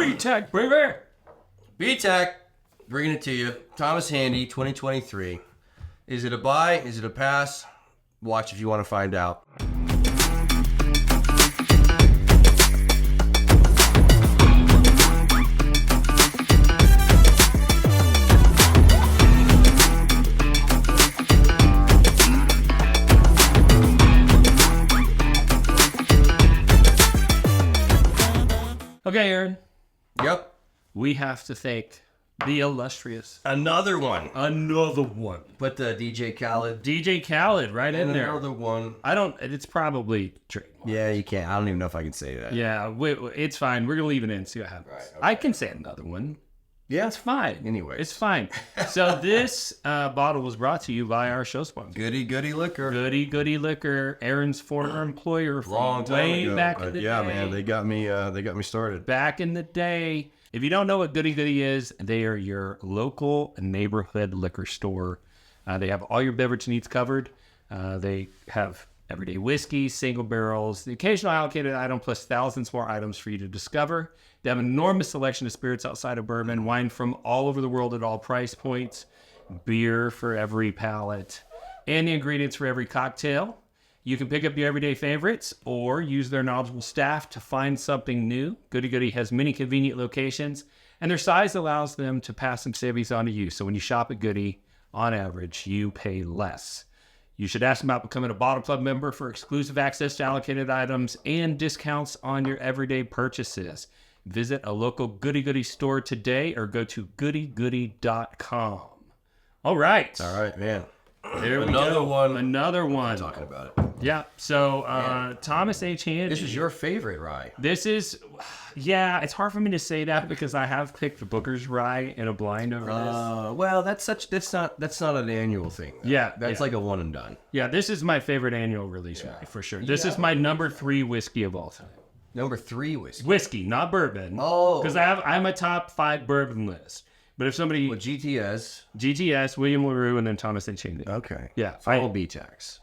B-Tech, baby. B-Tech, bringing it to you. Thomas Handy, 2023. Is it a buy? Is it a pass? Watch if you want to find out. Okay, Aaron. Yep. We have to thank the illustrious. Another one. Another one. Put the DJ Khaled. DJ Khaled right in there. Another one. It's probably trademark. Yeah, you can't. I don't even know if I can say that. Yeah, it's fine. We're going to leave it in, see what happens. Right, okay. I can say another one. Yeah. It's fine. Anyway. It's fine. So this bottle was brought to you by our show sponsor. Goody liquor. Goody liquor. Aaron's former employer from Long time way ago. back in the yeah, day. man, they got me started. Back in the day. If you don't know what Goody is, they are your local neighborhood liquor store. They have all your beverage needs covered. They have everyday whiskey, single barrels, the occasional allocated item, plus thousands more items for you to discover. They have an enormous selection of spirits outside of bourbon, wine from all over the world at all price points, beer for every palate, and the ingredients for every cocktail. You can pick up your everyday favorites or use their knowledgeable staff to find something new. Goody has many convenient locations, and their size allows them to pass some savings on to you. So when you shop at Goody, on average, you pay less. You should ask them about becoming a Bottle Club member for exclusive access to allocated items and discounts on your everyday purchases. Visit a local Goody store today or go to goodygoody.com. All right. All right, man. There we Another go. one. Another one. Talking about it. Yeah. So Thomas H. Handy. This is your favorite rye. This is, yeah. It's hard for me to say that because I have picked the Booker's Rye in a blind over this. Well, that's not an annual thing. Though. Yeah, That's yeah. like a one and done. Yeah, this is my favorite annual release rye for sure. This is my number 3 whiskey of all time. Number 3 whiskey. Whiskey, not bourbon. Oh. Because I'm a top 5 bourbon list. But if somebody Well, GTS, William LaRue, and then Thomas H. Handy. Okay. Yeah. Follow B-Tax.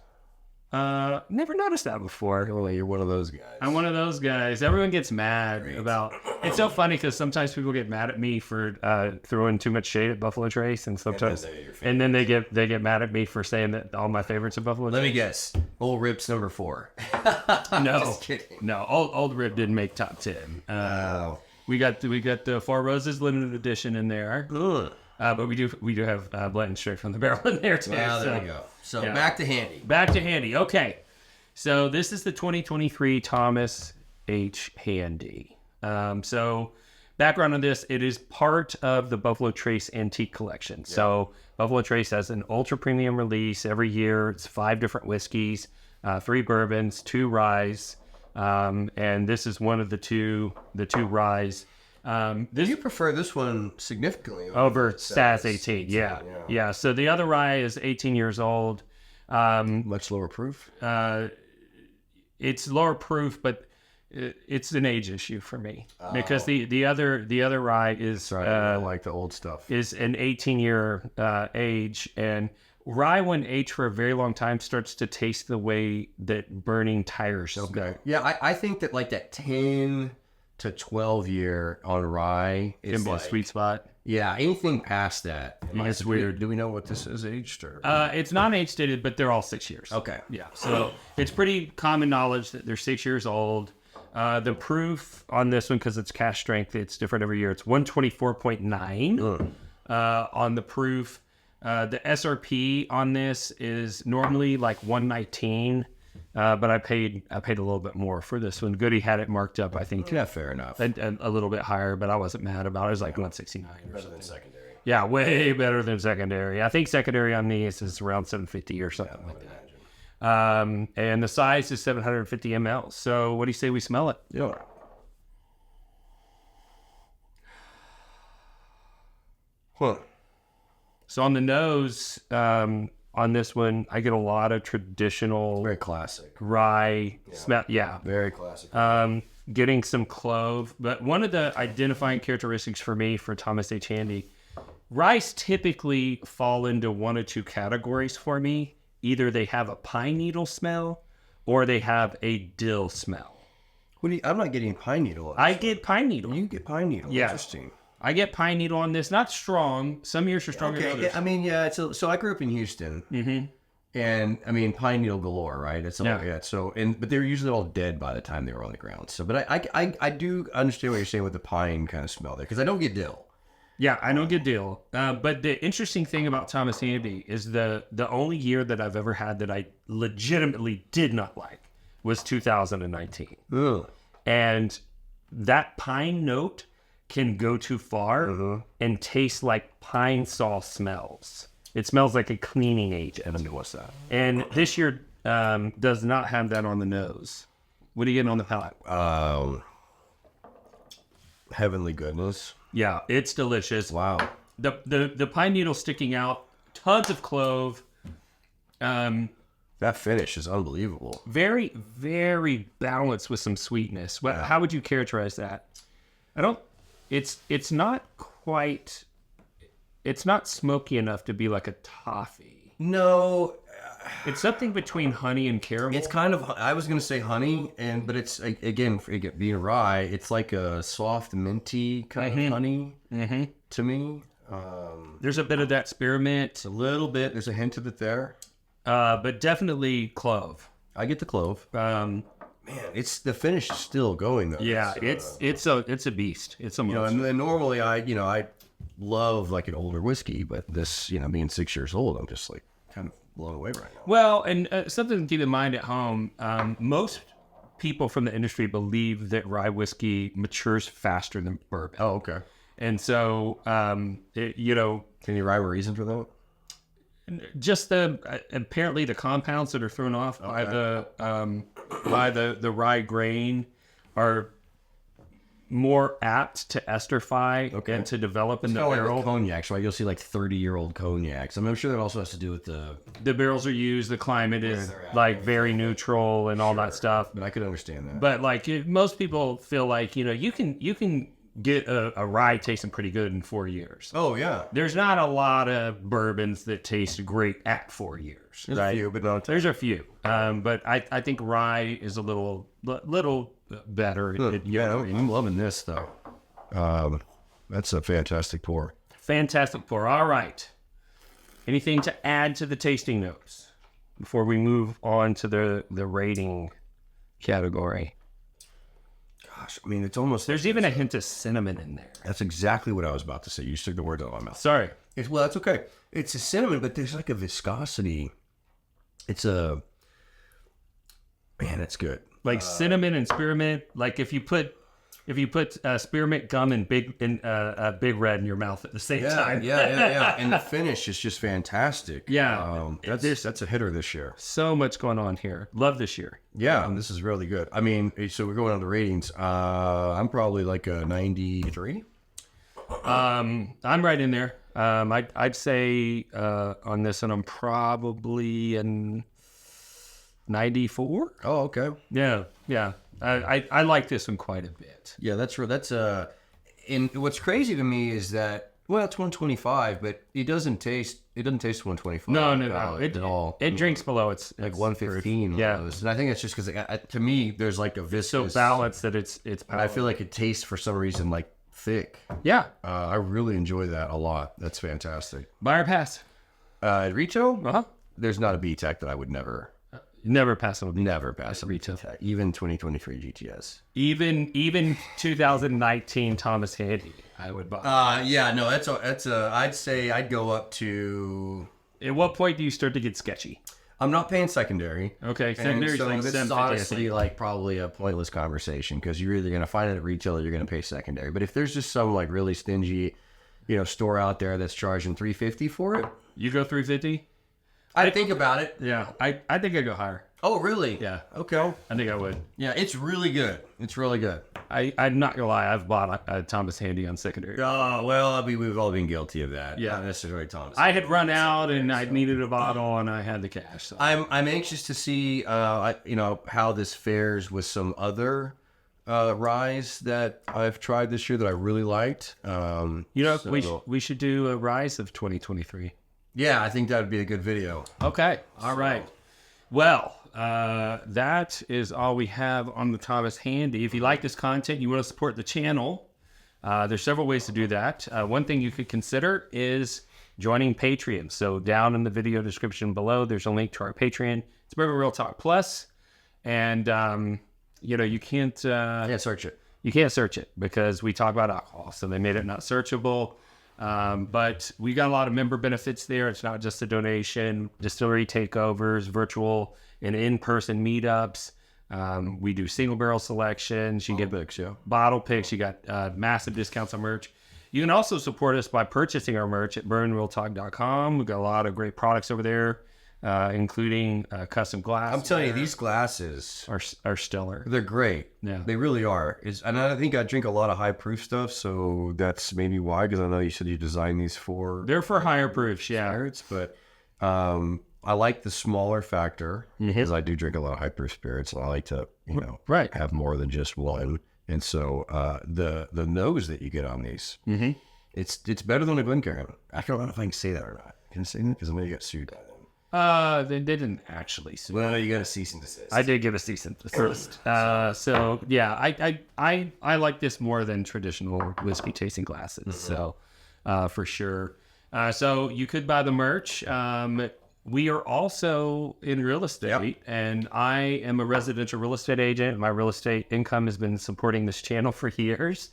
Never noticed that before. Well, you're one of those guys. I'm one of those guys. Everyone gets mad about. It's so funny because sometimes people get mad at me for throwing too much shade at Buffalo Trace, and sometimes, and then they get mad at me for saying that all my favorites are Buffalo Trace. Let me guess. Old Rip's number 4. No, Just kidding. no. Old Rip didn't make top 10. Oh. We got the Four Roses limited edition in there, but we do have blend straight from the barrel in there too. Well, there we go. So yeah. back to Handy. Back to Handy. Okay. So this is the 2023 Thomas H. Handy. So background on this, it is part of the Buffalo Trace Antique Collection. Yeah. So Buffalo Trace has an ultra premium release every year. It's 5 different whiskeys, 3 bourbons, 2 ryes, and this is one of the two ryes. Do you prefer this one significantly over SAS 18? Yeah. So the other rye is 18 years old. Much lower proof? It's lower proof, but it's an age issue for me because the other rye is I like the old stuff. Is an 18-year age, and rye when aged for a very long time starts to taste the way that burning tires smell. Okay. Yeah, I think that like that 10 to 12 year on rye is Can be like, a sweet spot. Yeah, anything past that. It's weird. Do we know what this is aged or? It's not age stated, but they're all 6 years. Okay. Yeah. So it's pretty common knowledge that they're 6 years old. The proof on this one, because it's cash strength, it's different every year. It's 124.9 on the proof. The SRP on this is normally like 119, but I paid a little bit more for this one. Goody had it marked up, I think. Yeah, fair enough. A little bit higher, but I wasn't mad about it. It was like 169 or Better something. than secondary. Yeah, way better than secondary. I think secondary on these is around 750 or something like that. And the size is 750 ml. So what do you say we smell it? Yeah. Huh. So on the nose, on this one, I get a lot of traditional Very classic. rye smell. Yeah. Very classic. Getting some clove. But one of the identifying characteristics for me for Thomas H. Handy, ryes typically fall into one or two categories for me. Either they have a pine needle smell or they have a dill smell. I'm not getting pine needle. I get pine needle. You get pine needle. Yeah. Interesting. I get pine needle on this. Not strong. Some years are stronger than others. I mean, yeah. So I grew up in Houston, and I mean pine needle galore, right? So but they're usually all dead by the time they were on the ground. So, but I do understand what you're saying with the pine kind of smell there because I don't get dill. Yeah, I don't get dill. But the interesting thing about Thomas Handy is the only year that I've ever had that I legitimately did not like was 2019. Ugh. And that pine note can go too far and taste like pine saw smells. It smells like a cleaning agent. I don't know what's that. And this year does not have that on the nose. What are you getting on the palate? Heavenly goodness. Yeah, it's delicious. Wow. The pine needle sticking out, tons of clove. That finish is unbelievable. Very, very balanced with some sweetness. How would you characterize that? It's not quite, it's not smoky enough to be like a toffee. No. It's something between honey and caramel. It's kind of, I was going to say honey, but it's, again, being rye, it's like a soft, minty kind of honey to me. There's a bit of that spearmint. A little bit. There's a hint of it there. But definitely clove. I get the clove. Man, it's the finish is still going though. Yeah, it's a beast. It's a monster. And normally I love like an older whiskey, but this, being 6 years old, I'm just like kind of blown away right now. Well, and something to keep in mind at home, most people from the industry believe that rye whiskey matures faster than bourbon. Oh, okay. And so, Can you rhyme a reason for that? just apparently the compounds that are thrown off by the rye grain are more apt to esterify and to develop in the barrel. Like cognacs, right? You'll see like 30-year-old cognacs. I'm sure that also has to do with the barrels are used, the climate is like very neutral and all that stuff. But I could understand that. But like most people feel like you can get a rye tasting pretty good in 4 years. Oh yeah, There's not a lot of bourbons that taste great at 4 years. there's right? a few, but not. There's a few, but I think rye is a little better. I'm loving this though. That's a fantastic pour. Fantastic pour. All right. Anything to add to the tasting notes before we move on to the rating category? Gosh, I mean, it's almost. There's even a hint of cinnamon in there. That's exactly what I was about to say. You took the words out of my mouth. Sorry. Well, that's okay. It's a cinnamon, but there's like a viscosity. It's it's good. Like cinnamon and spearmint. Like if you put spearmint gum and Big Red in your mouth at the same time. Yeah. And the finish is just fantastic. Yeah. That's a hitter this year. So much going on here. Love this year. Yeah, this is really good. I mean, so we're going on the ratings. I'm probably like a 93. I'm right in there. I'd say on this one I'm probably in 94. Oh, okay. Yeah. I like this one quite a bit. Yeah, that's and what's crazy to me is that it's 125, but it doesn't taste 125. No. At all. It drinks below it's like 115. Yeah. Almost. And I think it's just because to me there's like a viscous. So balanced that it's and I feel like it tastes for some reason like thick. Yeah. I really enjoy that a lot. That's fantastic. Buy or pass? At retail, there's not a B-Tech that I would never pass on. Never pass a retail. Even 2023 GTS. Even 2019 Thomas Handy, I would buy. No, that's I'd say I'd go up to. At what point do you start to get sketchy? I'm not paying secondary. Okay, secondary. So like this is honestly like probably a pointless conversation because you're either gonna find it at retail or you're gonna pay secondary. But if there's just some like really stingy, store out there that's charging $350 for it, you go $350. I think about it. Yeah, I think I'd go higher. Oh, really? Yeah. Okay. I think I would. Yeah, it's really good. It's really good. I'm not gonna lie. I've bought a Thomas Handy on secondary. Oh, well, we've all been guilty of that. Yeah. Not necessarily Thomas. I had run out and I needed a bottle and I had the cash. So. I'm anxious to see, how this fares with some other ryes that I've tried this year that I really liked. We should do a rise of 2023. Yeah, I think that would be a good video. Okay. All right. Well, that is all we have on the Thomas Handy. If you like this content, you want to support the channel, there's several ways to do that. One thing you could consider is joining Patreon. So down in the video description below, there's a link to our Patreon. It's Bourbon Real Talk Plus. And, you can't search it. You can't search it because we talk about alcohol. So they made it not searchable. But we got a lot of member benefits there. It's not just a donation, distillery takeovers, virtual and in-person meetups. We do single barrel selections. You get picks, yeah. Bottle picks. You got massive discounts on merch. You can also support us by purchasing our merch at bourbonrealtalk.com. We've got a lot of great products over there, including custom glass. I'm telling you, these glasses are stellar. They're great. Yeah, they really are. And I think I drink a lot of high proof stuff, so that's maybe why. Because I know you said you designed these for they're for higher proofs, yeah. Spirits, but I like the smaller factor because I do drink a lot of high proof spirits, and I like to have more than just one. And so the nose that you get on these, it's better than a Glencairn. I don't know if I can say that or not. Can I say that? Because I'm going to get sued by them. They didn't actually sue. Well, you got a cease and desist. I did give a cease and desist. So yeah, I like this more than traditional whiskey tasting glasses. So for sure. So you could buy the merch. We are also in real estate, and I am a residential real estate agent. My real estate income has been supporting this channel for years.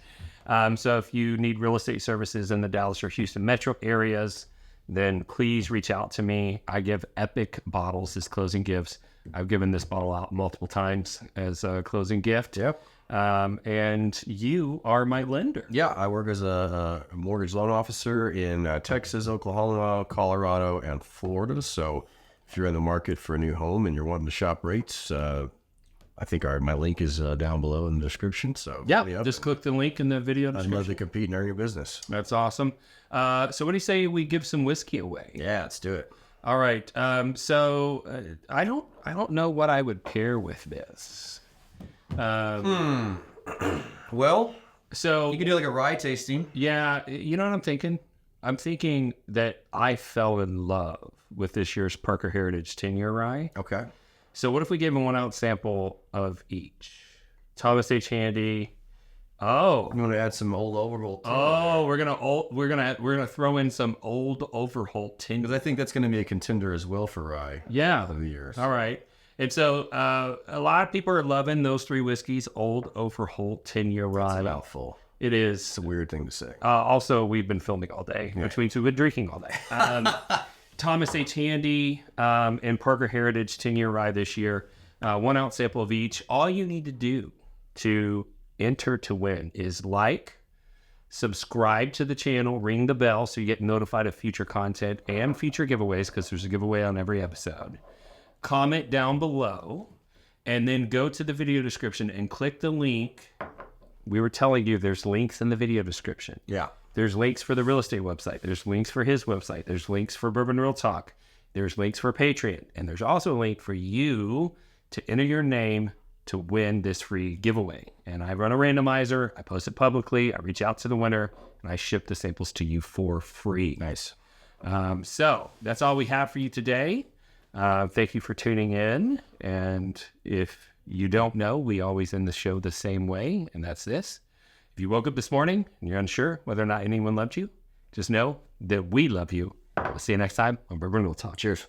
So if you need real estate services in the Dallas or Houston metro areas, then please reach out to me. I give epic bottles as closing gifts. I've given this bottle out multiple times as a closing gift. Yep. And you are my lender. Yeah, I work as a mortgage loan officer in Texas, Oklahoma, Colorado, and Florida. So if you're in the market for a new home and you're wanting to shop rates, I think my link is down below in the description. So just click the link in the video description. I'd love to compete and earn your business. That's awesome. So what do you say we give some whiskey away? Yeah, let's do it. All right. So I don't know what I would pair with this. Well, so you could do like a rye tasting. Yeah, you know what I'm thinking? I'm thinking that I fell in love with this year's Parker Heritage 10-year rye. Okay. So what if we gave them 1 ounce sample of each? Thomas H. Handy. Oh, you want to add some old Overholt? Oh, we're gonna throw in some old Overholt 10. Because I think that's going to be a contender as well for rye. Yeah. Of the years. All right. And so a lot of people are loving those 3 whiskeys, Old Overholt 10-year rye. It's a mouthful. It is. It's a weird thing to say. Also, we've been filming all day, which means we've been drinking all day. Thomas H. Handy and Parker Heritage 10-year rye this year. 1 ounce sample of each. All you need to do to enter to win is subscribe to the channel, ring the bell so you get notified of future content and future giveaways, because there's a giveaway on every episode. Comment down below, and then go to the video description and click the link. We were telling you there's links in the video description. Yeah. There's links for the real estate website. There's links for his website. There's links for Bourbon Real Talk. There's links for Patreon. And there's also a link for you to enter your name to win this free giveaway. And I run a randomizer. I post it publicly. I reach out to the winner, and I ship the samples to you for free. Nice. So that's all we have for you today. Thank you for tuning in. And if you don't know, we always end the show the same way, and that's this. If you woke up this morning and you're unsure whether or not anyone loved you, just know that we love you. We'll see you next time on Bourbon Real Talk. Cheers.